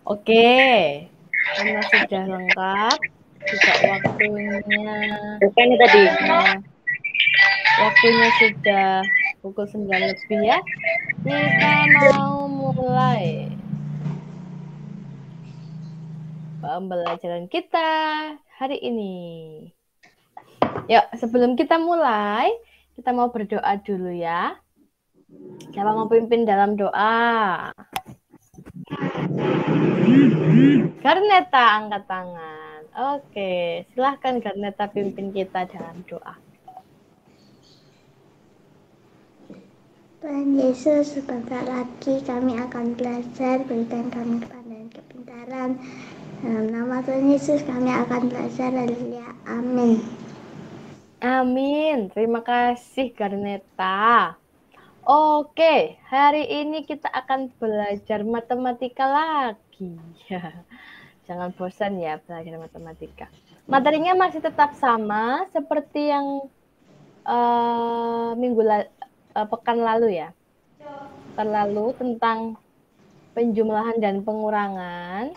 Oke, karena sudah lengkap, juga waktunya Bukan tadi. waktunya sudah pukul 9 lebih ya. Kita mau mulai pembelajaran kita hari ini. Yuk, sebelum kita mulai, kita mau berdoa dulu ya. Siapa mau pimpin dalam doa? Garneta angkat tangan. Oke, silahkan Garneta pimpin kita dalam doa. Tuhan Yesus, sebentar lagi kami akan belajar, berikan kami kepandaian kepintaran. Dalam nama Tuhan Yesus kami akan belajar. Haleluya. Amin. Amin. Terima kasih Garneta. Oke, hari ini kita akan belajar matematika lagi. Jangan bosan ya belajar matematika. Materinya masih tetap sama seperti yang pekan lalu ya. Pekan lalu tentang penjumlahan dan pengurangan.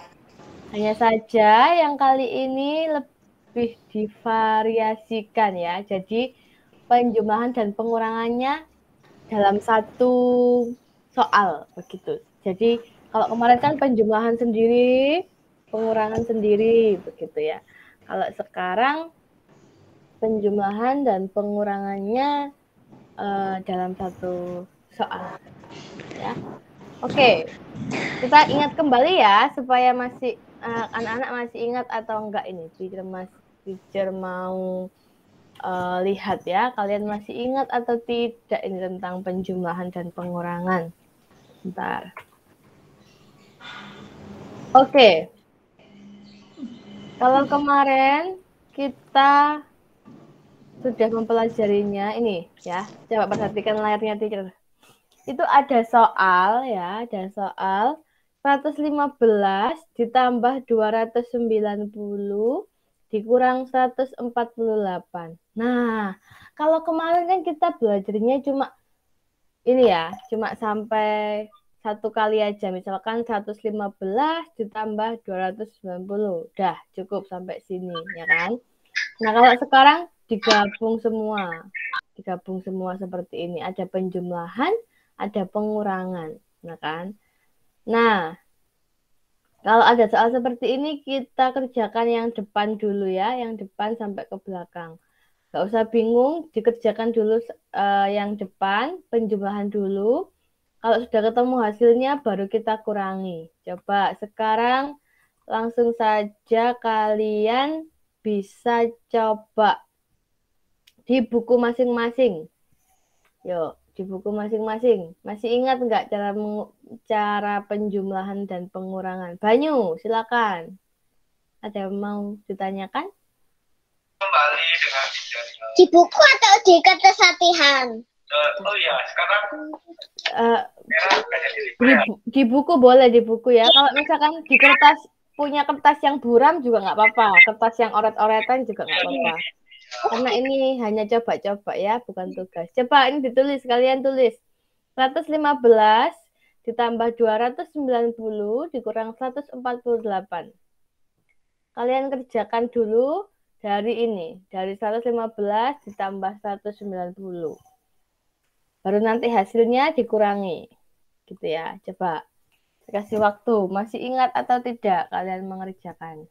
Hanya saja yang kali ini lebih divariasikan ya. Jadi penjumlahan dan pengurangannya dalam satu soal begitu. Jadi kalau kemarin kan penjumlahan sendiri, pengurangan sendiri begitu ya. Kalau sekarang penjumlahan dan pengurangannya dalam satu soal ya. Oke. Kita ingat kembali ya supaya masih anak-anak masih ingat atau enggak ini. Teacher mau lihat ya, kalian masih ingat atau tidak ini tentang penjumlahan dan pengurangan. Bentar. Oke. Kalau kemarin kita sudah mempelajarinya ini ya. Coba perhatikan layarnya teacher. Itu ada soal ya, ada soal 115 ditambah 290 dikurang 148. Nah, kalau kemarin kan kita belajarnya cuma ini ya, cuma sampai satu kali aja. Misalkan 115 ditambah 290. Udah cukup sampai sini, ya kan? Nah, kalau sekarang digabung semua. Digabung semua seperti ini. Ada penjumlahan, ada pengurangan. Nah, kan? Nah, kalau ada soal seperti ini, kita kerjakan yang depan dulu ya. Yang depan sampai ke belakang. Gak usah bingung, dikerjakan dulu yang depan, penjumlahan dulu. Kalau sudah ketemu hasilnya, baru kita kurangi. Coba sekarang langsung saja kalian bisa coba di buku masing-masing. Yuk, di buku masing-masing. Masih ingat nggak cara penjumlahan dan pengurangan? Banyu, silakan. Ada yang mau ditanyakan? Kembali dengan Di buku atau di kertas latihan? Oh iya, sekarang di buku boleh, di buku ya. Kalau misalkan di kertas, punya kertas yang buram juga nggak apa-apa. Kertas yang oret-oretan juga nggak apa-apa. Karena ini hanya coba-coba ya, bukan tugas. Coba ini ditulis, kalian tulis. 115 ditambah 290 dikurang 148. Kalian kerjakan dulu dari ini. Dari 115 ditambah 190. Baru nanti hasilnya dikurangi. Gitu ya. Coba kasih waktu. Masih ingat atau tidak kalian mengerjakan?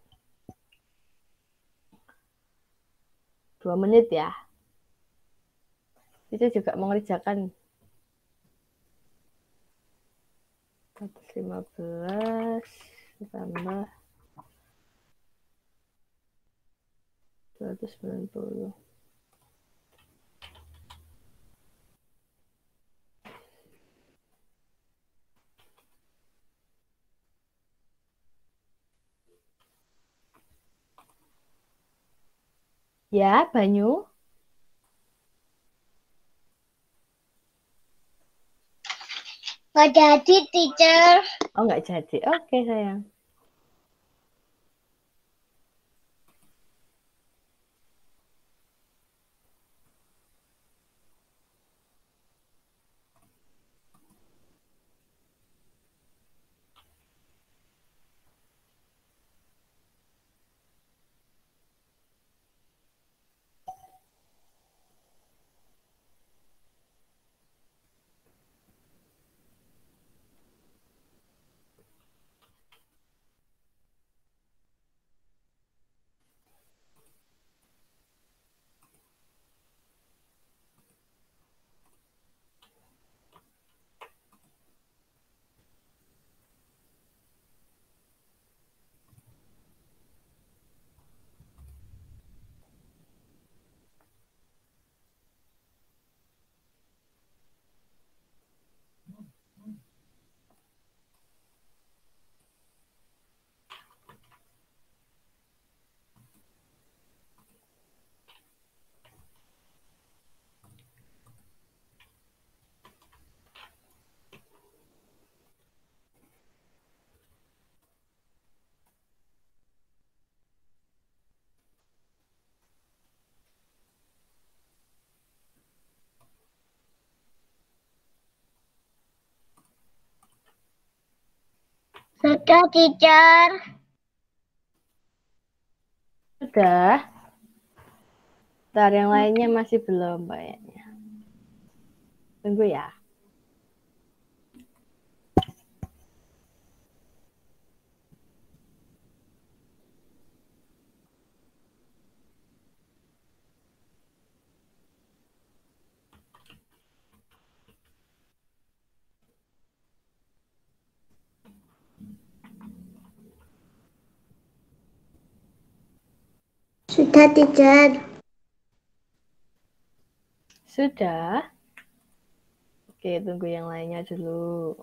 2 menit ya. Itu juga mengerjakan 115 ditambah 290. Ya, Banyu. Nggak jadi, teacher. Oh, nggak jadi. Oke, sayang. Sudah, teacher. Sudah. Ntar yang lainnya masih belum kayaknya. Tunggu ya. Sudah, teacher. Sudah. Oke, tunggu yang lainnya dulu.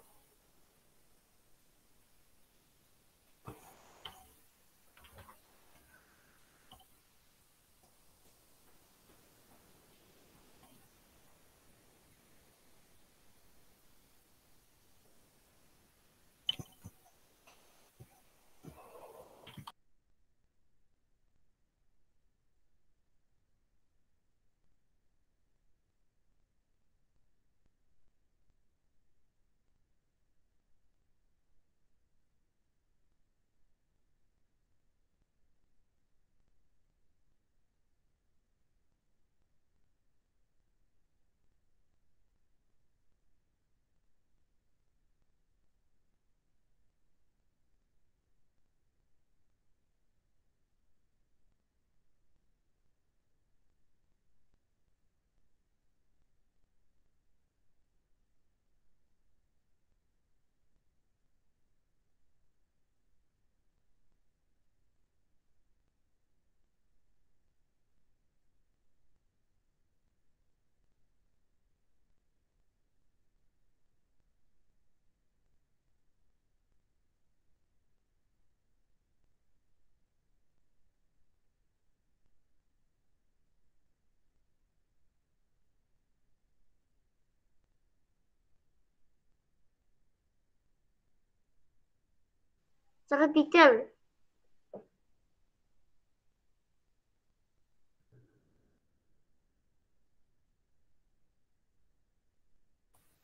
Sudah, teacher.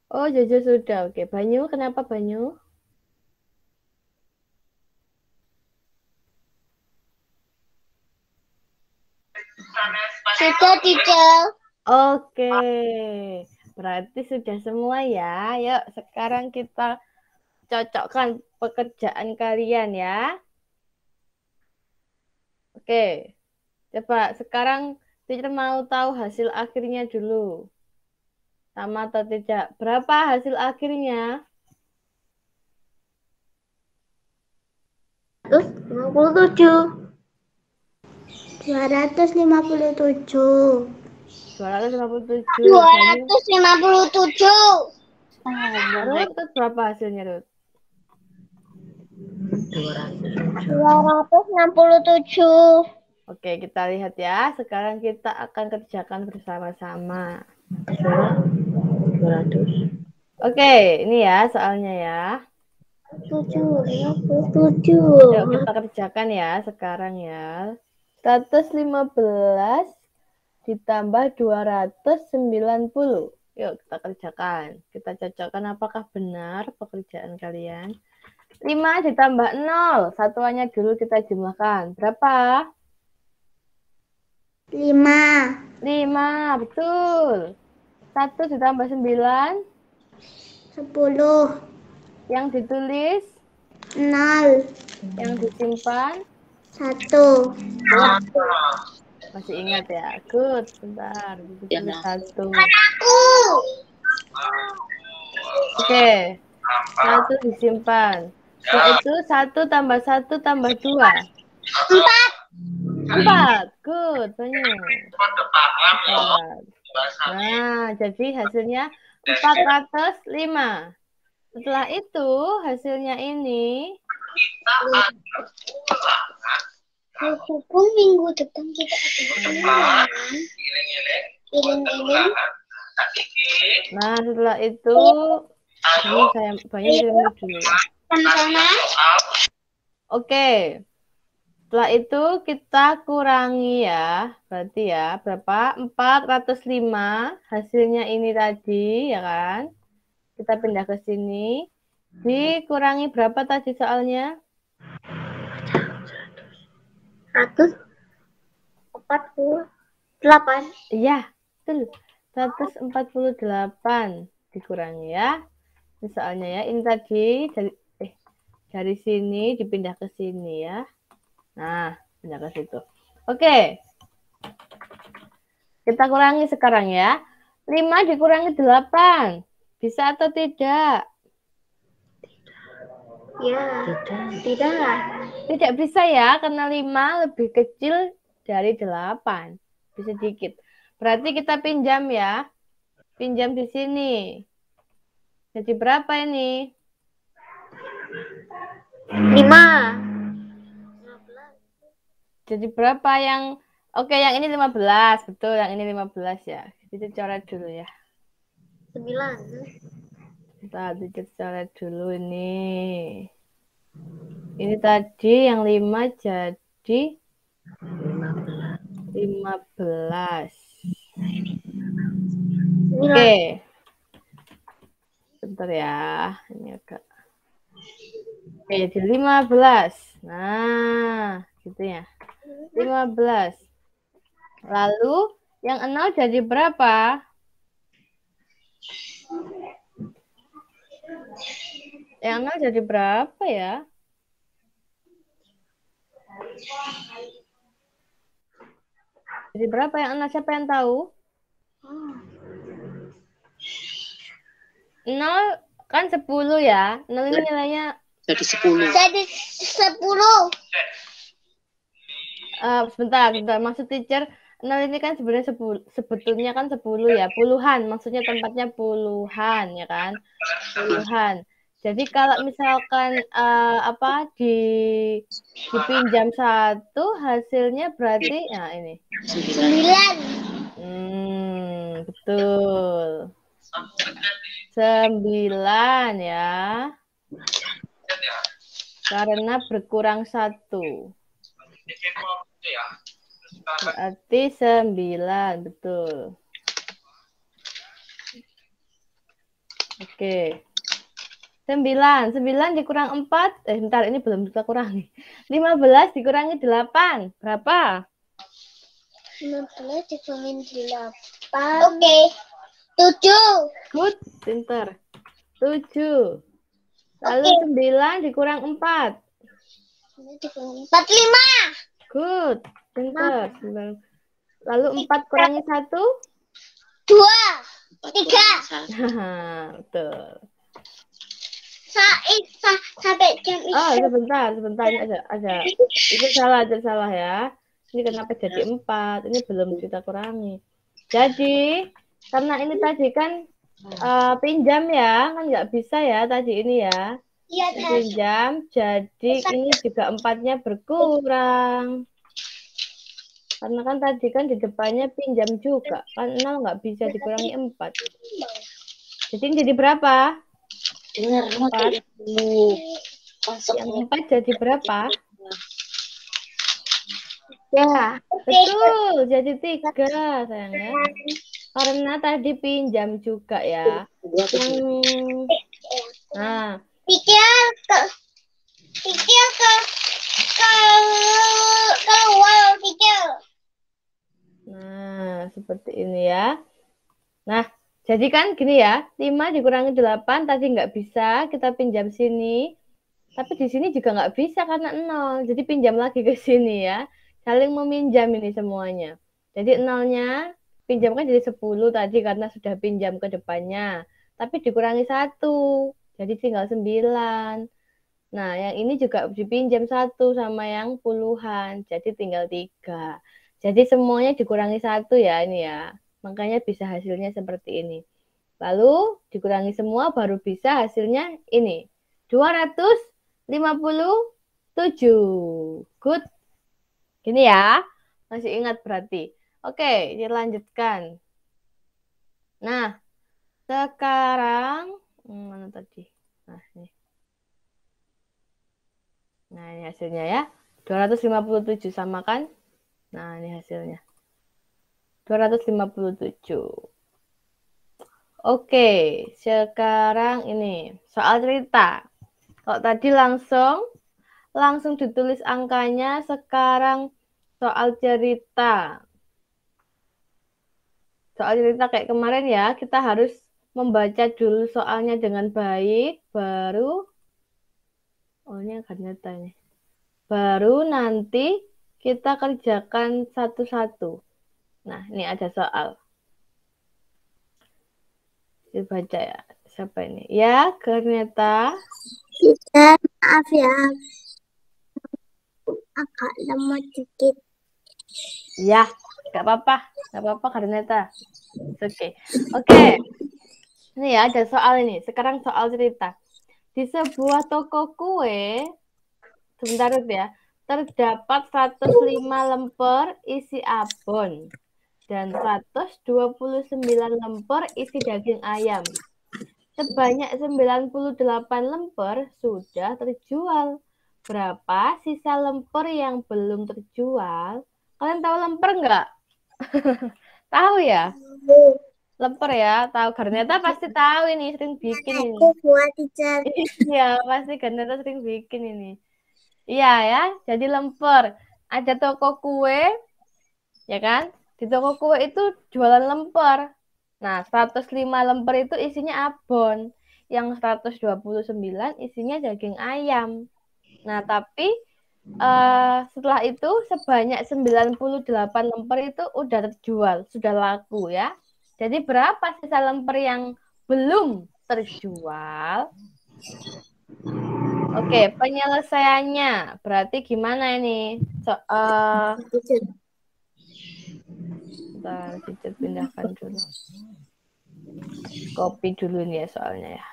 Oh, Jojo sudah. Oke, Banyu, kenapa Banyu? Sudah, teacher. Oke, berarti sudah semua ya. Yuk, sekarang kita cocokkan pekerjaan kalian ya. Oke, coba sekarang teacher mau tahu hasil akhirnya dulu. Sama atau tidak? Berapa hasil akhirnya? 257. 257. 257. Banyu. 257. Ruth, berapa hasilnya, Ruth? 267. Oke, kita lihat ya. Sekarang kita akan kerjakan bersama-sama. 200. Oke, ini ya soalnya ya. 57. Yuk kita kerjakan ya sekarang ya. 115 ditambah 290. Yuk kita kerjakan. Kita cocokkan apakah benar pekerjaan kalian. 5 ditambah 0. Satuannya dulu kita jumlahkan. Berapa? 5. 5, betul. 1 ditambah 9. 10. Yang ditulis. 0. Yang disimpan. 1. Masih ingat ya? Good. Bentar. Ditulis 1. Oke. 1 disimpan. Setelah itu 1 tambah 1 tambah 2. 4. Good. Banyak. 4. Nah, jadi hasilnya 405. Setelah itu hasilnya ini. Hukum minggu depan kita ada ulangan. Nah, setelah itu ini saya banyak dulu. Oke. Setelah itu kita kurangi ya. Berarti ya berapa? 405. Hasilnya ini tadi ya kan. Kita pindah ke sini. Dikurangi berapa tadi soalnya? 148. Iya, betul. 148 dikurangi ya. Ini soalnya ya, ini tadi dari sini dipindah ke sini ya. Nah, pindah ke situ. Oke. Kita kurangi sekarang ya. 5 dikurangi 8. Bisa atau tidak? Ya, tidak. Tidak bisa ya, karena 5 lebih kecil dari 8. Bisa sedikit. Berarti kita pinjam ya. Pinjam di sini. Jadi berapa ini? 5. Jadi berapa yang... Oke, yang ini 15. Betul, yang ini 15 ya. Kita coret dulu ya. 9. Kita coret dulu ini. Ini tadi yang 5 jadi 15. Oke. Bentar ya. Ini agak. Oke, jadi 15. Nah, gitu ya. 15. Lalu yang 0 jadi berapa? Yang 0 jadi berapa ya? Jadi berapa yang 0? Siapa yang tahu? 0 kan 10 ya. 0 ini nilainya Jadi 10. Jadi 10. Sebentar. Maksud teacher, 0 ini kan sebenarnya sebetulnya kan 10 ya. Puluhan. Maksudnya tempatnya puluhan ya kan? Puluhan. Jadi kalau misalkan dipinjam 1, hasilnya berarti ya ini. 9. Betul. 9 ya. Karena berkurang 1. Berarti 9, betul. Oke. 9 dikurang 4. Bentar, ini belum kita kurangi. 15 dikurangi 8. Berapa? 15 dikurangi 8. Oke. 7. Good, pinter. 7. Lalu 9 dikurang 4. 45. Good, pinter. Lalu 4 kurangi 1? 2. 3. Betul. Sampai jam itu. Oh, sebentar. Ini ada. Itu salah ya. Ini kenapa jadi 4? Ini belum kita kurangi. Jadi, karena ini tadi kan pinjam ya, kan nggak bisa ya tadi ini ya. Iya, Pinjam, jadi ini juga 4-nya berkurang. Karena kan tadi kan di depannya pinjam juga. Kan 0 nggak bisa dikurangi 4. Jadi ini jadi berapa? Benar, 4. Yang 4 jadi berapa? Ya. Betul, jadi 3 sayang ya. Karena tadi pinjam juga ya. Nah, Pikir keluar pikir. Nah, seperti ini ya. Nah, jadi kan gini ya, 5 dikurangi 8 tadi nggak bisa, kita pinjam sini. Tapi di sini juga nggak bisa karena 0. Jadi pinjam lagi ke sini ya. Saling meminjam ini semuanya. Jadi 0-nya pinjamkan jadi 10 tadi karena sudah pinjam ke depannya. Tapi dikurangi 1. Jadi tinggal 9. Nah, yang ini juga dipinjam 1 sama yang puluhan. Jadi tinggal 3. Jadi semuanya dikurangi 1 ya ini ya. Makanya bisa hasilnya seperti ini. Lalu dikurangi semua baru bisa hasilnya ini. 257. Good. Gini ya. Masih ingat berarti. Oke, kita lanjutkan. Nah, sekarang mana tadi? Nah, ini. Nah, ini hasilnya ya. 257 sama kan? Nah, ini hasilnya. 257. Oke, sekarang ini soal cerita. Kalau tadi langsung ditulis angkanya, sekarang soal cerita. Soal cerita kayak kemarin ya, kita harus membaca dulu soalnya dengan baik, baru ini akan nyata nih. Baru nanti kita kerjakan satu-satu. Nah, ini ada soal. Dibaca ya. Siapa ini? Ya, Gerneta. Teacher, maaf ya. Agak lemot dikit. Ya, nggak apa-apa. Nggak apa-apa, Gerneta. Oke. Oke. Ini ya, ada soal ini. Sekarang soal cerita. Di sebuah toko kue, sebentar ya, terdapat 105 lemper isi abon dan 129 lemper isi daging ayam. Sebanyak 98 lemper sudah terjual. Berapa sisa lemper yang belum terjual? Kalian tahu lemper nggak? Tahu ya? Lemper ya, tahu. Gerneta pasti tahu ini, sering bikin ini. Aku buat teacher. Iya, pasti Gerneta sering bikin ini. Iya ya, jadi lemper. Ada toko kue, ya kan? Di toko kue itu jualan lemper. Nah, 105 lemper itu isinya abon. Yang 129 isinya daging ayam. Nah, tapi setelah itu sebanyak 98 lemper itu udah terjual, sudah laku ya. Jadi berapa sisa lemper yang belum terjual? Oke, penyelesaiannya berarti gimana ini? Bentar, kita pindahkan dulu. Copy dulu nih ya soalnya ya.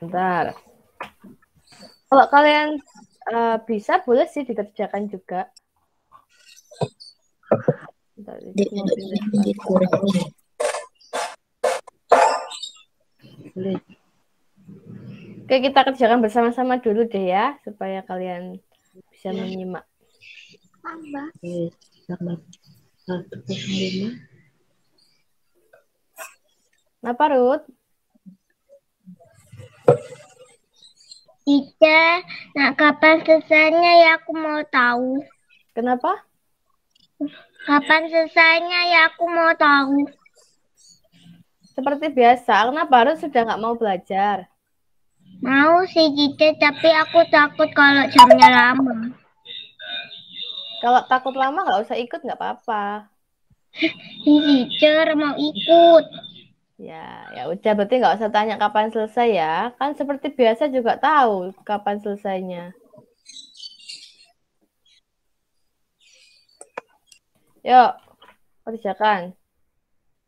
Bentar. Kalau kalian bisa, boleh sih dikerjakan juga. Bentar, Oke, kita kerjakan bersama-sama dulu deh ya, supaya kalian bisa menyimak. Kenapa, Ruth? Teacher, nah kapan selesainya ya aku mau tahu. Kenapa? Kapan selesainya ya aku mau tahu. Seperti biasa, kenapa Ruth sudah nggak mau belajar? Mau sih teacher, tapi aku takut kalau jamnya lama. Kalau takut lama nggak usah ikut, nggak apa-apa. Teacher mau ikut. Ya udah, berarti nggak usah tanya kapan selesai ya. Kan seperti biasa juga tahu kapan selesainya. Yuk, kerjakan.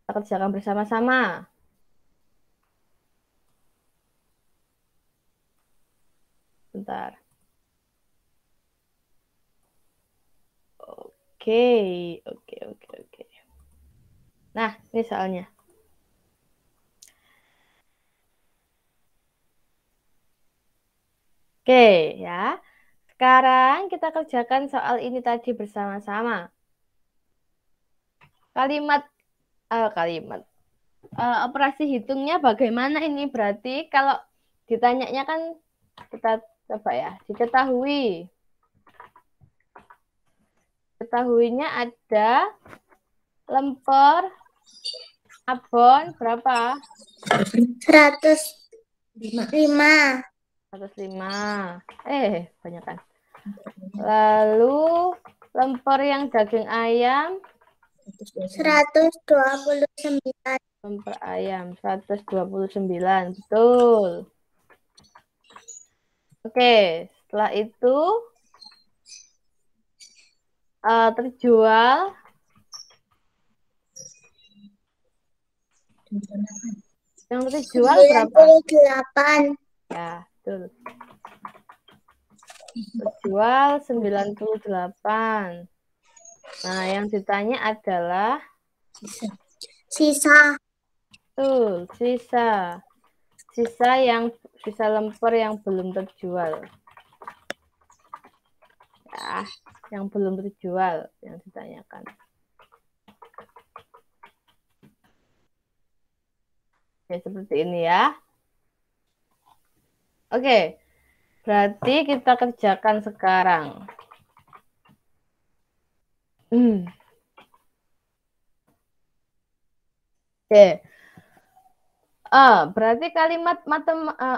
Kita kerjakan bersama-sama. Bentar. Oke. Nah, ini soalnya. Oke, ya. Sekarang kita kerjakan soal ini tadi bersama-sama. Operasi hitungnya bagaimana ini? Berarti kalau ditanyanya kan kita coba ya, Ketahuinya ada lemper abon berapa? 105. 105. Banyak kan. Lalu lemper yang daging ayam 129. lemper ayam 129. Betul. Oke, setelah itu terjual yang terjual berapa? 98. Ya, betul. Terjual 98. Nah, yang ditanya adalah Sisa. tuh, sisa lemper yang belum terjual. Ya. yang belum terjual yang ditanyakan. Oke, seperti ini ya. Oke, berarti kita kerjakan sekarang. Oke. Berarti kalimat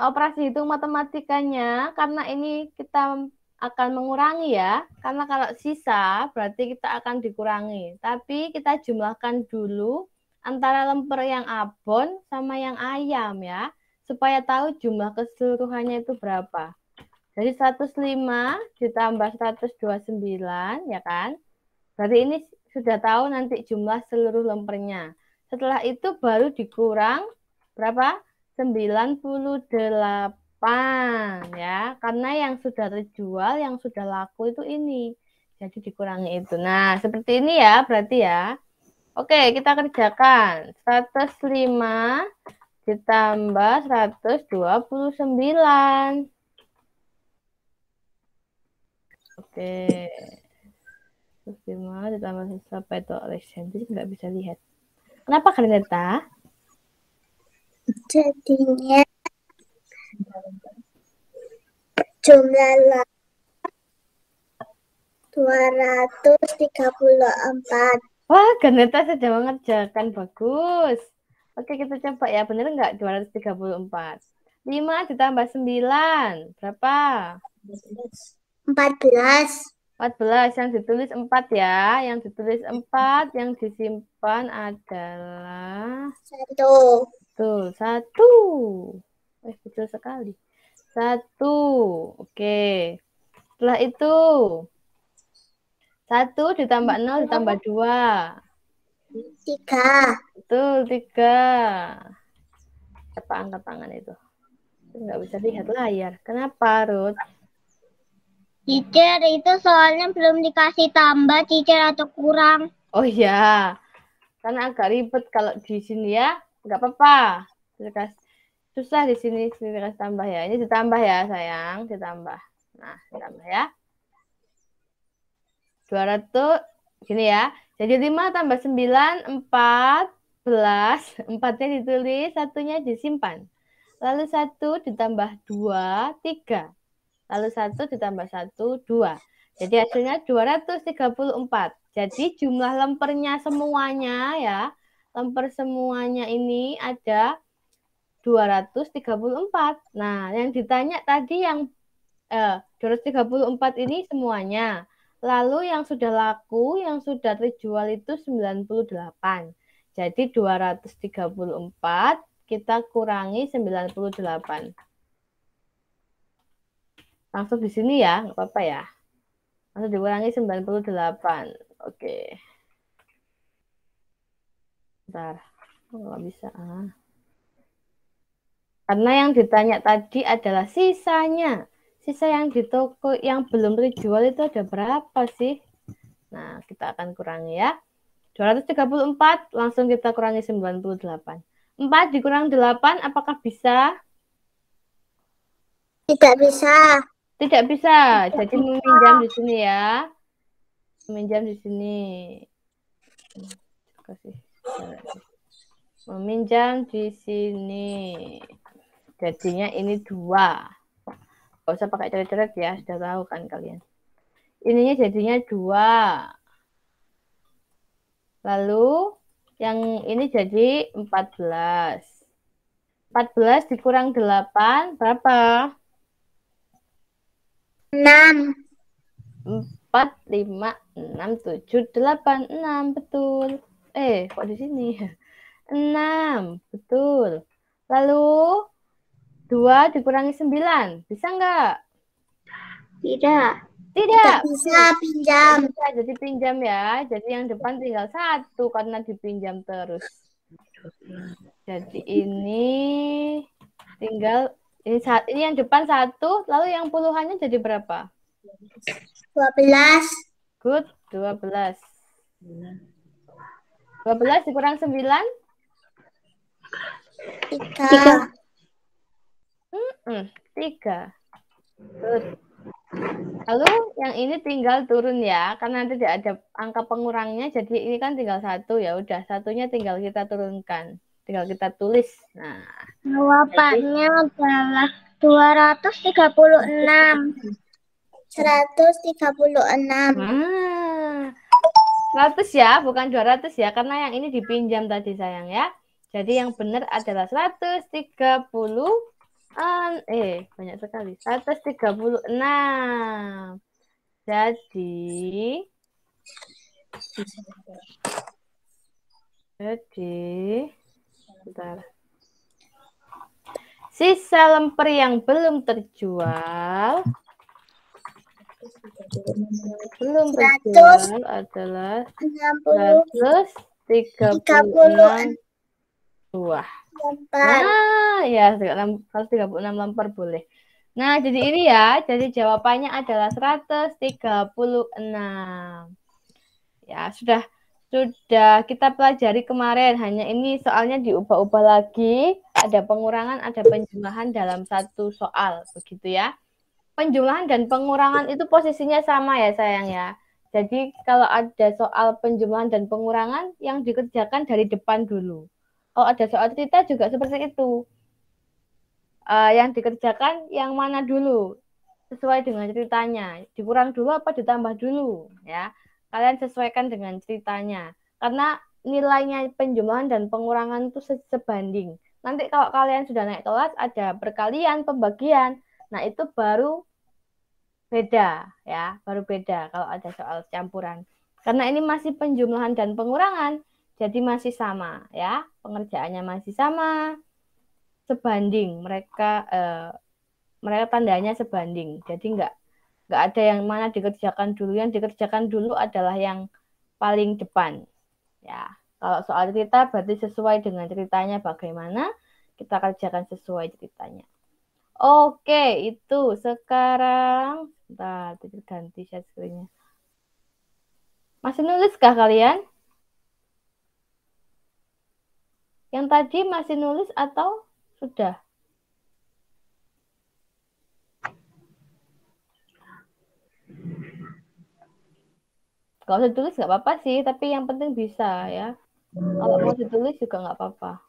operasi hitung matematikanya, karena ini kita akan mengurangi ya. Karena kalau sisa, berarti kita akan dikurangi. Tapi kita jumlahkan dulu antara lemper yang abon sama yang ayam ya. Supaya tahu jumlah keseluruhannya itu berapa. Jadi 105 ditambah 129, ya kan? Berarti ini sudah tahu nanti jumlah seluruh lempernya. Setelah itu baru dikurang berapa? 98 ya. Karena yang sudah terjual, yang sudah laku itu ini. Jadi dikurangi itu. Nah, seperti ini ya berarti ya. Oke, kita kerjakan. 105 ditambah 129. Oke. 105 ditambah apa itu Alexander nggak bisa lihat. Kenapa Karneta? Jadinya jumlah 234. Wah, Karneta sudah mengerjakan bagus. Oke, kita coba ya. Benar nggak 234? 5 ditambah 9. Berapa? 14. 14. Yang ditulis 4 ya. Yang ditulis 4. Yang disimpan adalah 1. Tuh, 1. Betul sekali. 1. Oke. Setelah itu 1 ditambah 0 ditambah 2. 3. Betul, 3. Apa angkat tangan itu? Nggak bisa lihat layar. Kenapa, Ruth? Teacher, itu soalnya belum dikasih tambah, teacher, atau kurang. Oh iya. Karena agak ribet kalau di sini ya. Nggak apa-apa. Susah di sini dikasih tambah ya. Ini ditambah ya, sayang. Ditambah. Nah, ditambah ya. 200. Gini ya. Jadi 5 tambah 9, 14. 4-nya ditulis, 1-nya disimpan. Lalu 1 ditambah 2, 3. Lalu 1 ditambah 1, 2. Jadi hasilnya 234. Jadi jumlah lempernya semuanya ya. Lemper semuanya ini ada 234. Nah, yang ditanya tadi yang 234 ini semuanya. Lalu yang sudah laku, yang sudah terjual itu 98. Jadi 234 kita kurangi 98. Langsung di sini ya, nggak apa-apa ya. Langsung dikurangi 98. Oke. Bentar. Nggak bisa. Karena yang ditanya tadi adalah sisanya. Sisa yang di toko yang belum terjual itu ada berapa sih? Nah, kita akan kurangi ya. 234 langsung kita kurangi 98. 4 dikurang 8 apakah bisa? Tidak bisa. Tidak bisa. Jadi meminjam di sini ya. Meminjam di sini. Meminjam di sini. Jadinya ini 2. Gak usah pakai coret-coret ya, sudah tahu kan kalian. Ininya jadinya 2. Lalu yang ini jadi 14. 14 dikurang 8 berapa? 6. 4, 5, 6, 7, 8, 6. Betul. Kok di sini? 6. Betul. Lalu 2 dikurangi 9. Bisa nggak? Tidak. Tidak bisa pinjam. Bisa, jadi pinjam ya. Jadi yang depan tinggal 1 karena dipinjam terus. Jadi ini tinggal ini yang depan 1, lalu yang puluhannya jadi berapa? 12. Good, 12. 12 dikurang 9? 3. 3. Good. Lalu yang ini tinggal turun ya, karena nanti tidak ada angka pengurangnya, jadi ini kan tinggal 1 ya udah, satunya tinggal kita turunkan, tinggal kita tulis. Nah, Jawabannya adalah 236. 136. nah 100 ya, bukan 200 ya, karena yang ini dipinjam tadi sayang ya. Jadi yang benar adalah 130. Banyak sekali. 136. Jadi bentar. Sisa lemper yang belum terjual adalah 136 buah. Nah, ya 136 lemper boleh. Nah, jadi ini ya. Jadi jawabannya adalah 136. Ya, sudah kita pelajari kemarin. Hanya ini soalnya diubah-ubah lagi. Ada pengurangan, ada penjumlahan dalam satu soal. Begitu ya. Penjumlahan dan pengurangan itu posisinya sama ya sayang ya. Jadi kalau ada soal penjumlahan dan pengurangan yang dikerjakan dari depan dulu. Kalau ada soal cerita juga seperti itu. Yang dikerjakan yang mana dulu? Sesuai dengan ceritanya. Dikurang dulu apa ditambah dulu? Ya, kalian sesuaikan dengan ceritanya. Karena nilainya penjumlahan dan pengurangan itu sebanding. Nanti kalau kalian sudah naik kelas ada perkalian, pembagian. Nah, itu baru beda ya, baru beda kalau ada soal campuran. Karena ini masih penjumlahan dan pengurangan, jadi masih sama ya, pengerjaannya masih sama, sebanding mereka tandanya sebanding. Jadi nggak ada yang mana dikerjakan dulu, yang dikerjakan dulu adalah yang paling depan ya. Kalau soal cerita berarti sesuai dengan ceritanya bagaimana, kita kerjakan sesuai ceritanya. Oke, itu sekarang bentar, ganti share screen-nya. Masih nuliskah kalian? Yang tadi masih nulis atau sudah? Kalau usah ditulis nggak apa-apa sih, tapi yang penting bisa ya. Kalau mau ditulis juga nggak apa-apa.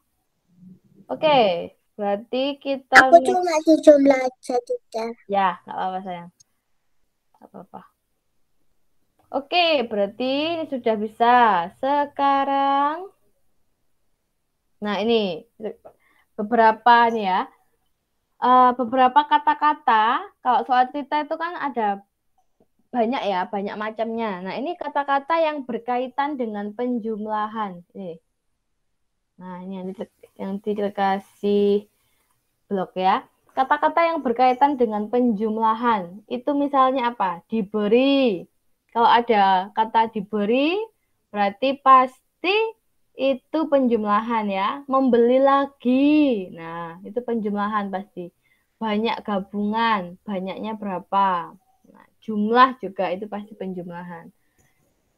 Oke, berarti kita... Aku cuma dijumlah aja, Teacher. Ya, nggak apa-apa sayang. Nggak apa-apa. Oke, berarti ini sudah bisa. Sekarang, nah ini beberapa nih ya. Beberapa kata-kata, kalau soal cerita itu kan ada banyak ya, banyak macamnya. Nah, ini kata-kata yang berkaitan dengan penjumlahan. Nih. Nah, ini yang dikasih blok ya. Kata-kata yang berkaitan dengan penjumlahan. Itu misalnya apa? Diberi. Kalau ada kata diberi, berarti pasti itu penjumlahan ya. Membeli lagi. Nah, itu penjumlahan pasti. Banyak gabungan. Banyaknya berapa? Nah, jumlah juga itu pasti penjumlahan.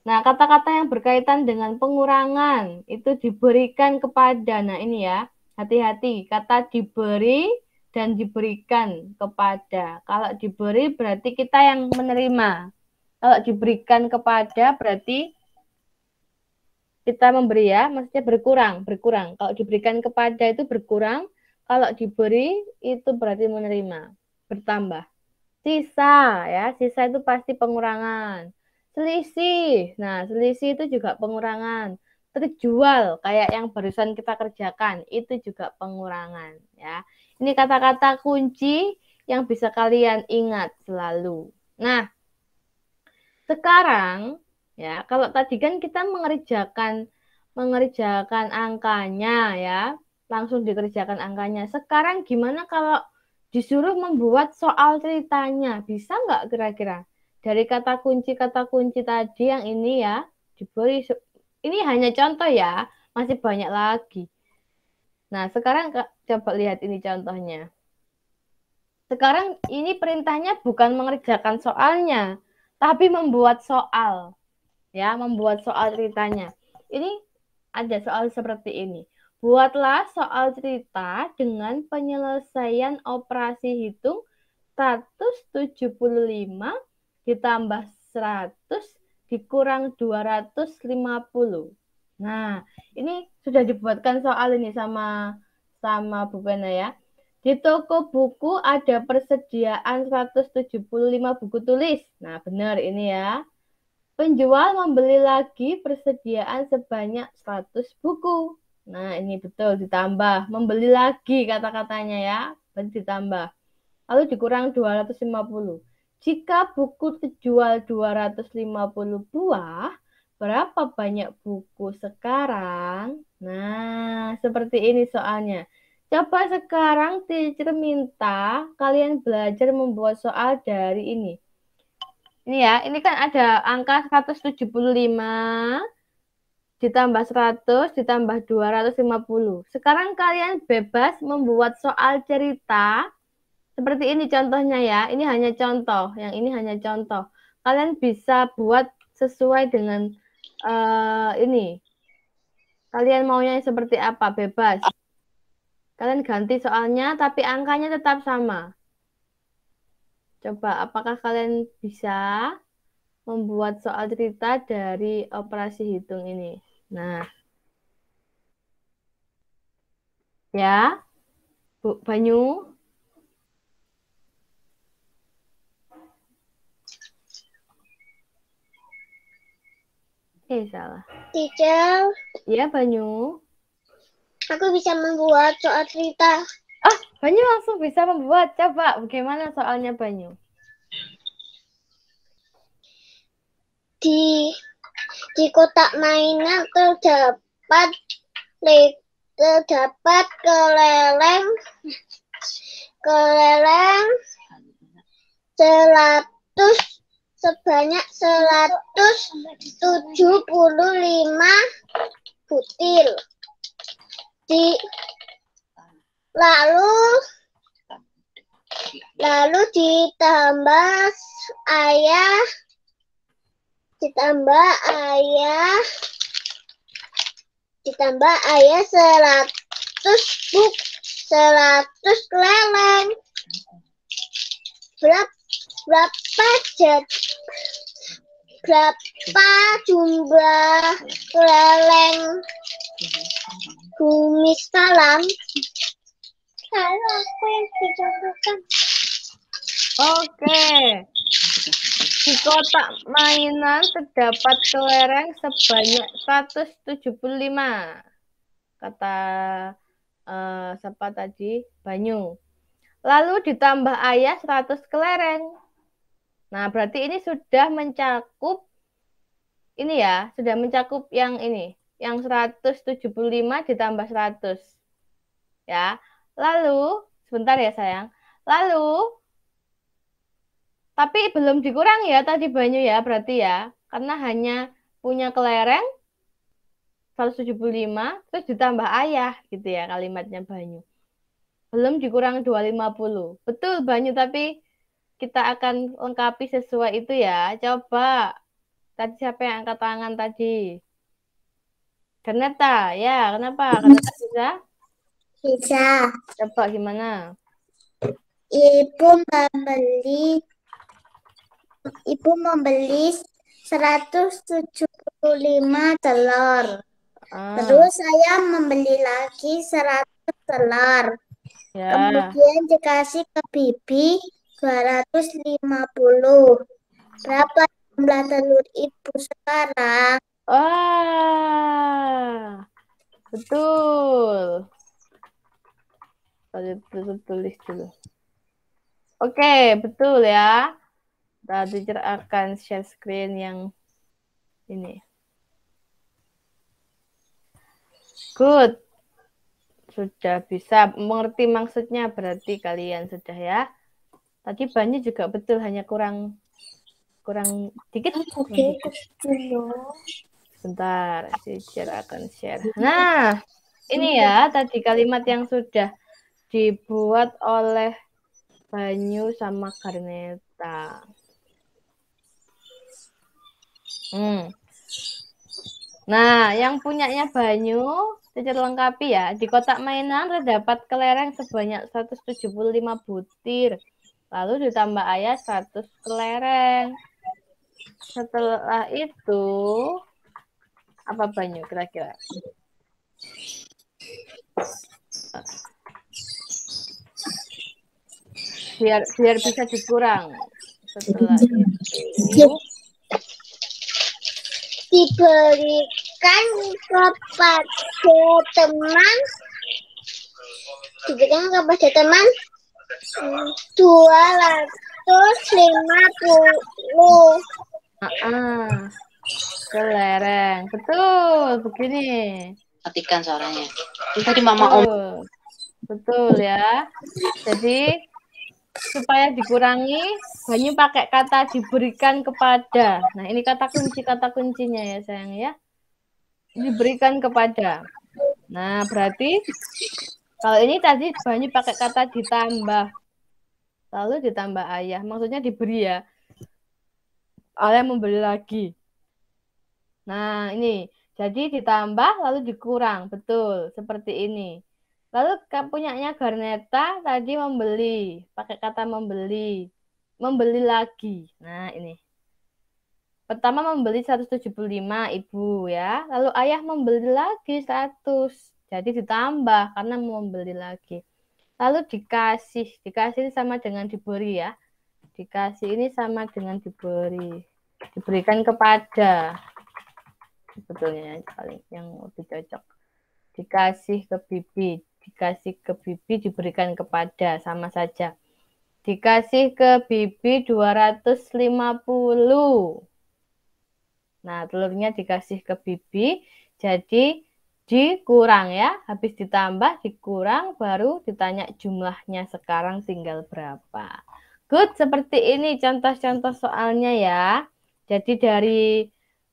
Nah, kata-kata yang berkaitan dengan pengurangan itu diberikan kepada. Nah, ini ya, hati-hati. Kata diberi dan diberikan kepada. Kalau diberi berarti kita yang menerima. Kalau diberikan kepada berarti kita memberi ya, maksudnya berkurang. Kalau diberikan kepada itu berkurang. Kalau diberi itu berarti menerima, bertambah. Sisa ya, sisa itu pasti pengurangan. Selisih. Nah, selisih itu juga pengurangan. Terjual, kayak yang barusan kita kerjakan, itu juga pengurangan ya. Ini kata-kata kunci yang bisa kalian ingat selalu. Nah, sekarang ya, kalau tadi kan kita mengerjakan angkanya ya, langsung dikerjakan angkanya. Sekarang gimana kalau disuruh membuat soal ceritanya? Bisa nggak kira-kira? Dari kata kunci tadi yang ini ya, diberi. Ini hanya contoh ya, masih banyak lagi. Nah, sekarang coba lihat ini contohnya. Sekarang ini perintahnya bukan mengerjakan soalnya, tapi membuat soal. Ya, membuat soal ceritanya. Ini ada soal seperti ini. Buatlah soal cerita dengan penyelesaian operasi hitung 175 ditambah 100 dikurang 250. Nah, ini sudah dibuatkan soal ini sama Bu Pena ya. Di toko buku ada persediaan 175 buku tulis. Nah, benar ini ya. Penjual membeli lagi persediaan sebanyak 100 buku. Nah, ini betul ditambah. Membeli lagi kata-katanya ya. Berarti ditambah. Lalu dikurang 250. Jika buku terjual 250 buah, berapa banyak buku sekarang? Nah, seperti ini soalnya. Coba sekarang teacher minta kalian belajar membuat soal dari ini. Ini ya, ini kan ada angka 175 ditambah 100 ditambah 250. Sekarang kalian bebas membuat soal cerita seperti ini contohnya ya. Ini hanya contoh, yang ini hanya contoh. Kalian bisa buat sesuai dengan ini. Kalian maunya seperti apa, bebas. Kalian ganti soalnya, tapi angkanya tetap sama. Coba, apakah kalian bisa membuat soal cerita dari operasi hitung ini? Nah, ya, Bu Banyu. Salah. Teacher, Ya, Banyu. aku bisa membuat soal cerita. Ah, Banyu langsung bisa membuat. Coba, bagaimana soalnya Banyu? Di kotak mainan terdapat keleleng 175 butir. Lalu ditambah ayah 100 keleleng. Berapa jumlah keleleng bumi salam? Kalau aku yang dicontohkan. Oke. Di kotak mainan terdapat kelereng sebanyak 175. Kata siapa tadi? Banyu. Lalu ditambah ayah 100 kelereng. Nah, berarti ini sudah mencakup ini ya, sudah mencakup yang ini, yang 175 ditambah 100. Ya. Lalu, sebentar ya sayang. Lalu tapi belum dikurang ya tadi Banyu ya, berarti ya. Karena hanya punya kelereng 175, terus ditambah ayah gitu ya kalimatnya Banyu. Belum dikurang 250. Betul Banyu, tapi kita akan lengkapi sesuai itu ya. Coba. Tadi siapa yang angkat tangan tadi? Kaneta, ya. Kenapa? Kaneta bisa? Bisa. Coba gimana? Ibu membeli 175 telur. Terus saya membeli lagi 100 telur. Ya. Kemudian dikasih ke Bibi 250. Berapa jumlah telur ibu sekarang? Wah, betul. Tulis dulu. Oke, betul ya. Tadi teacher akan share screen yang ini. Good. Sudah bisa mengerti maksudnya berarti kalian sudah ya. Tadi Banyu juga betul, hanya kurang dikit. Oke, Sebentar, teacher akan share. Nah, ini ya tadi kalimat yang sudah dibuat oleh Banyu sama Karneta. Nah, yang punyanya Banyu, teacher lengkapi ya. Di kotak mainan terdapat kelereng sebanyak 175 butir. Lalu ditambah ayah 100 kelereng. Setelah itu, apa Banyu kira-kira? Biar bisa dikurang. Setelah itu diberikan kepada teman 250. kelereng. Betul, begini. Matikan suaranya. Tadi Mama Om. Betul ya. Jadi supaya dikurangi, Banyu pakai kata diberikan kepada. Nah, ini kata kuncinya ya sayang ya. Diberikan kepada. Nah, berarti kalau ini tadi Banyu pakai kata ditambah. Lalu ditambah ayah. Maksudnya diberi ya. Ayah membeli lagi. Nah, ini. Jadi ditambah lalu dikurang. Betul. Seperti ini. Lalu punyanya Garneta tadi membeli. Pakai kata membeli. Membeli lagi. Nah, ini. Pertama membeli 175 ibu ya. Lalu ayah membeli lagi 100. Jadi ditambah karena membeli lagi. Lalu dikasih. Dikasih sama dengan diberi ya. Dikasih ini sama dengan diberi. Diberikan kepada. Sebetulnya yang lebih cocok. Dikasih ke bibi. Dikasih ke bibi diberikan kepada. Sama saja. Dikasih ke bibi 250. Nah, telurnya dikasih ke bibi. Jadi dikurang ya. Habis ditambah, dikurang, baru ditanya jumlahnya sekarang tinggal berapa. Good, seperti ini contoh-contoh soalnya ya. Jadi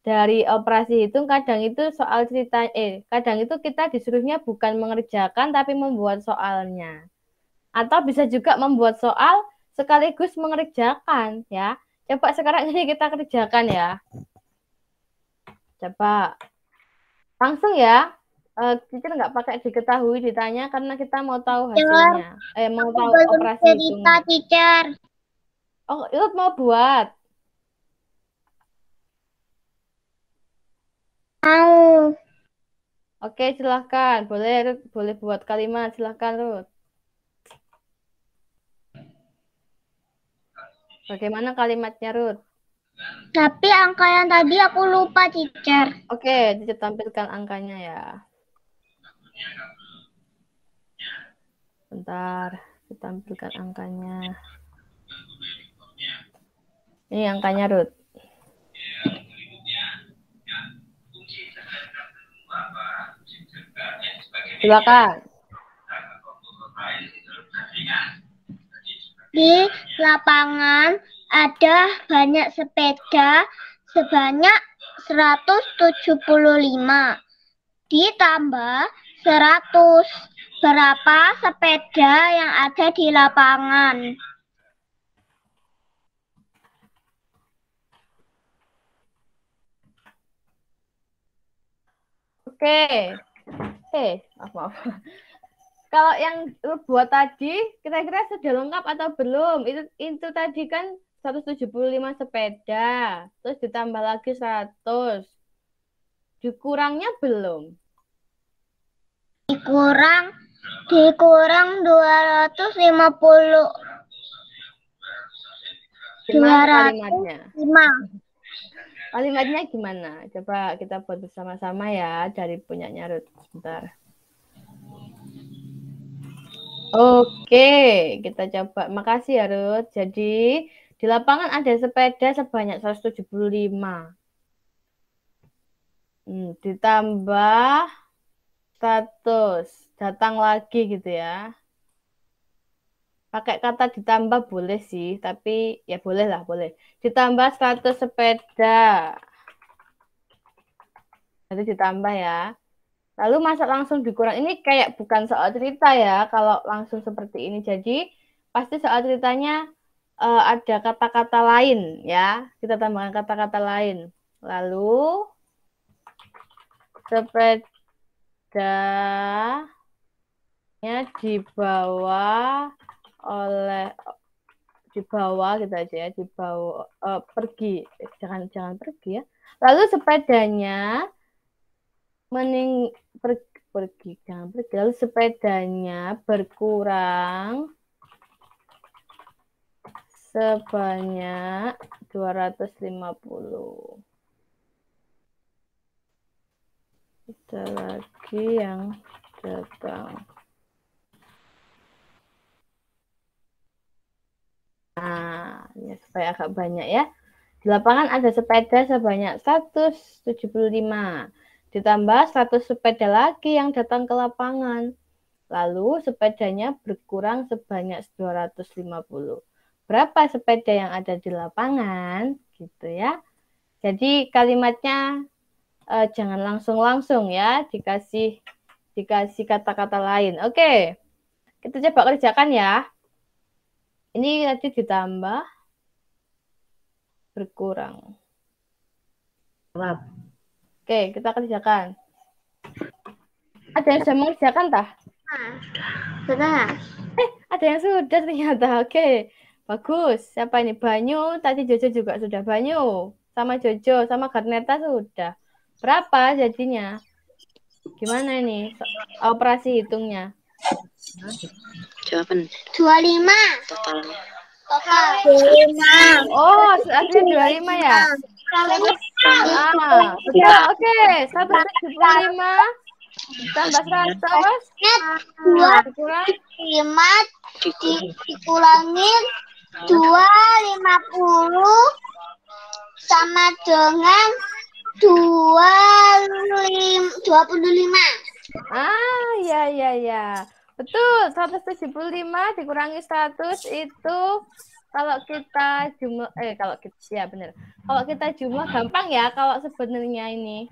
dari operasi hitung kadang itu soal cerita kadang itu kita disuruhnya bukan mengerjakan tapi membuat soalnya. Atau bisa juga membuat soal sekaligus mengerjakan ya. Coba sekarang ini kita kerjakan ya. Coba langsung ya. Teacher nggak pakai diketahui ditanya karena kita mau tahu hasilnya. Mau tahu operasi hitungnya. Teacher. Oh, itu mau buat. Mau. Oke, silahkan. Boleh buat kalimat. Silahkan, Ruth. Bagaimana kalimatnya, Ruth? Tapi angka yang tadi aku lupa, teacher. Oke, teacher tampilkan angkanya ya. Bentar, ditampilkan angkanya. Ini angkanya, Ruth. Silakan. Di lapangan ada banyak sepeda sebanyak 175. Ditambah 100. Berapa sepeda yang ada di lapangan? Oke. Maaf. Kalau yang buat tadi, kira-kira sudah lengkap atau belum? Itu tadi kan 175 sepeda, terus ditambah lagi 100. Dikurangnya belum? Dikurang 250. Gimana kalimatnya? 205. Kalimatnya gimana? Coba kita buat bersama-sama ya dari punyanya Ruth. Sebentar. Oke, kita coba. Makasih ya Ruth. Jadi di lapangan ada sepeda sebanyak 175. Ditambah 100. Datang lagi gitu ya. Pakai kata ditambah boleh sih, tapi ya boleh lah, boleh. Ditambah 100 sepeda. Jadi ditambah ya. Lalu masa langsung dikurang. Ini kayak bukan soal cerita ya, kalau langsung seperti ini. Jadi pasti soal ceritanya ada kata-kata lain ya. Kita tambahkan kata-kata lain. Lalu sepedanya dibawa oleh di bawah gitu aja ya, di bawah pergi, jangan pergi ya. Lalu sepedanya pergi, jangan pergi. Lalu sepedanya berkurang sebanyak 250. Ada lagi yang datang. Nah, ya, supaya agak banyak ya. Di lapangan ada sepeda sebanyak 175. Ditambah 100 sepeda lagi yang datang ke lapangan. Lalu sepedanya berkurang sebanyak 250. Berapa sepeda yang ada di lapangan? Gitu ya. Jadi kalimatnya jangan langsung-langsung ya, dikasih kata-kata lain. Oke, kita coba kerjakan ya. Ini tadi ditambah, berkurang. Oke, kita kerjakan. Ada yang sudah mengerjakan, tah? Sudah. Ada yang sudah ternyata. Oke, bagus. Siapa ini? Banyu, tadi Jojo juga sudah. Banyu, sama Jojo, sama Garneta sudah. Berapa jadinya? Gimana ini operasi hitungnya? Jawaban 25. totalnya. Total 25. Oh, aslinya 25 ya? Betul. Oke, 175 tambah 100 kurang 5 dikurangin 250 sama dengan 25. Ya. Betul, 175 dikurangi 100 itu kalau kita jumlah benar. Kalau kita jumlah gampang ya kalau sebenarnya ini.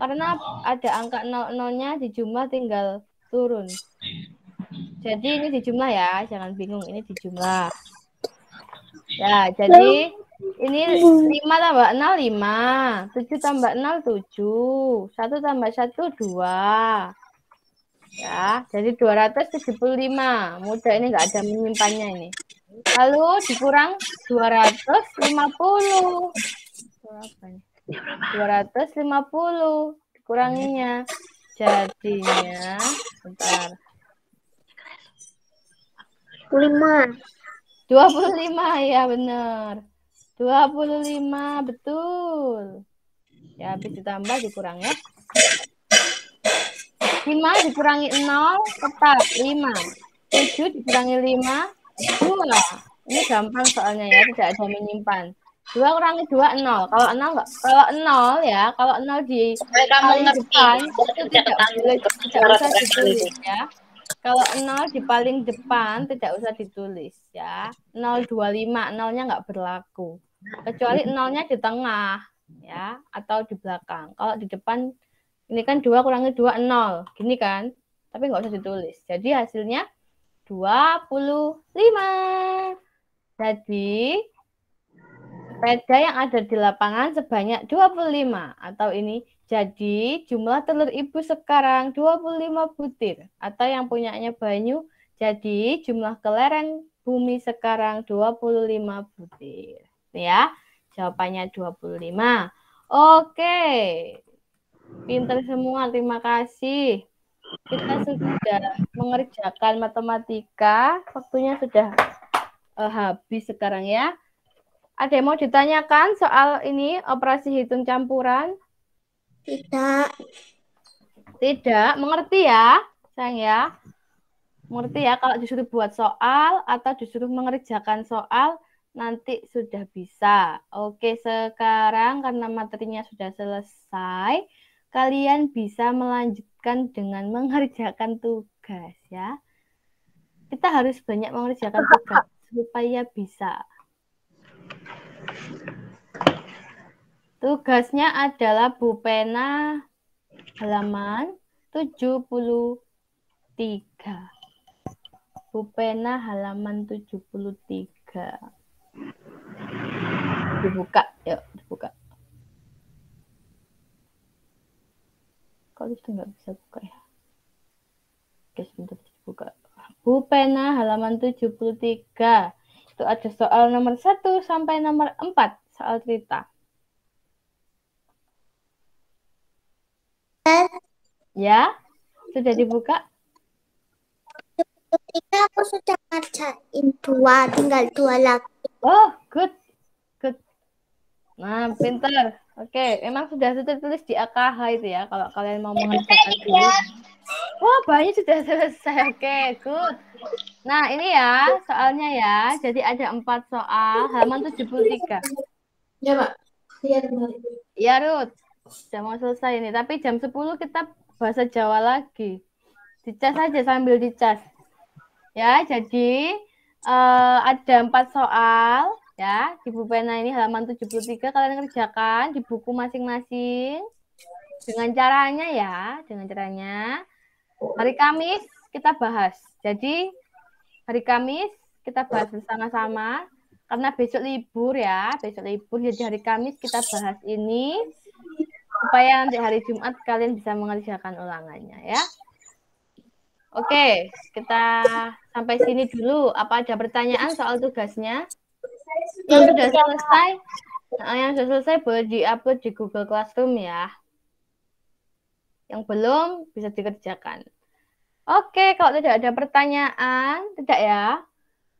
Karena ada angka 00-nya dijumlah tinggal turun. Jadi ini dijumlah ya, jangan bingung, ini dijumlah. Ya, jadi ini 5 tambah 0, 5. 7 tambah 0, 7. 1 tambah 1, 2. Ya, jadi 275. Mudah, ini nggak ada menyimpannya ini. Lalu dikurang 250. Berapa ini? 250 dikuranginya. Jadinya, bentar. 25 ya benar. 25 betul. Ya habis ditambah dikurang ya. 5 dikurangi 0 tetap 5. 7 dikurangi 5 2. Ini gampang soalnya ya, tidak ada menyimpan. 2 kurangi 2 0. Kalau 0 enggak, kalau 0 ya, kalau 0 di paling depan itu tidak usah ditulis ya. Kalau 0 di paling depan tidak usah ditulis ya. 025, 0-nya nggak berlaku. Kecuali 0-nya di tengah ya atau di belakang. Kalau di depan ini kan 2 kurangi 2 0. Gini kan? Tapi nggak usah ditulis. Jadi hasilnya 25. Jadi sepeda yang ada di lapangan sebanyak 25 atau ini jadi jumlah telur ibu sekarang 25 butir atau yang punyanya Banyu jadi jumlah kelereng bumi sekarang 25 butir. Ya, jawabannya 25. Oke. Pintar semua, terima kasih. Kita sudah mengerjakan matematika, waktunya sudah habis sekarang ya. Ada yang mau ditanyakan soal ini operasi hitung campuran? Tidak. Tidak, mengerti ya, sayang ya. Mengerti ya kalau disuruh buat soal atau disuruh mengerjakan soal nanti sudah bisa. Oke, sekarang karena materinya sudah selesai, kalian bisa melanjutkan dengan mengerjakan tugas ya. Kita harus banyak mengerjakan tugas supaya bisa. Tugasnya adalah Bu Pena halaman 73. Bu Pena halaman 73. Dibuka, yuk dibuka. Kok itu nggak bisa buka ya? Oke, sebentar dibuka. Bu Pena halaman 73. Itu ada soal nomor 1 sampai nomor 4, soal cerita. Ya, sudah dibuka? Ketika aku sudah ngerjain 2, tinggal 2 lagi. Oh, good. Good. Nah, pinter. Oke, emang sudah tertulis di AKH itu ya, kalau kalian mau mengerjakan dulu. Wah, banyak sudah selesai. Oke, good. Nah, ini ya soalnya ya. Jadi ada 4 soal, halaman 73. Ya, Pak. Ya, Ruth. Sudah mau selesai ini. Tapi jam 10 kita bahasa Jawa lagi. Dicas aja sambil dicas. Ya, jadi ada 4 soal. Ya, di buku pena ini halaman 73 kalian kerjakan di buku masing-masing. Dengan caranya ya, dengan caranya hari Kamis kita bahas. Jadi hari Kamis kita bahas bersama-sama karena besok libur ya, besok libur jadi hari Kamis kita bahas ini supaya nanti hari Jumat kalian bisa mengerjakan ulangannya ya. Oke, kita sampai sini dulu. Apa ada pertanyaan soal tugasnya? Yang sudah selesai boleh di-upload di Google Classroom ya. Yang belum bisa dikerjakan. Oke, kalau tidak ada pertanyaan, tidak ya.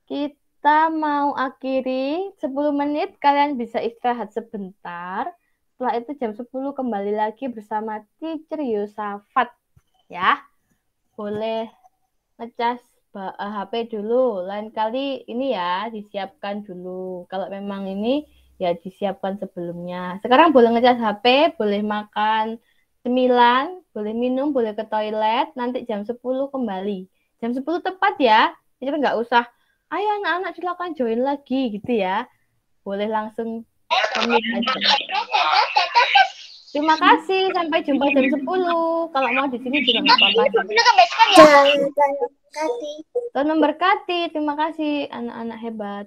Kita mau akhiri 10 menit, kalian bisa istirahat sebentar. Setelah itu jam 10 kembali lagi bersama Teacher Yusafat ya. Boleh ngecas HP dulu. Lain kali ini ya disiapkan dulu. Kalau memang ini ya disiapkan sebelumnya. Sekarang boleh ngecas HP, boleh makan cemilan, boleh minum, boleh ke toilet. Nanti jam 10 kembali. Jam 10 tepat ya. Jadi nggak usah, ayo anak-anak silakan join lagi gitu ya. Boleh langsung komit aja. Terima kasih, sampai jumpa jam 10. Kalau mau di sini juga nggak apa-apa. Tuhan memberkati. Terima kasih anak-anak hebat.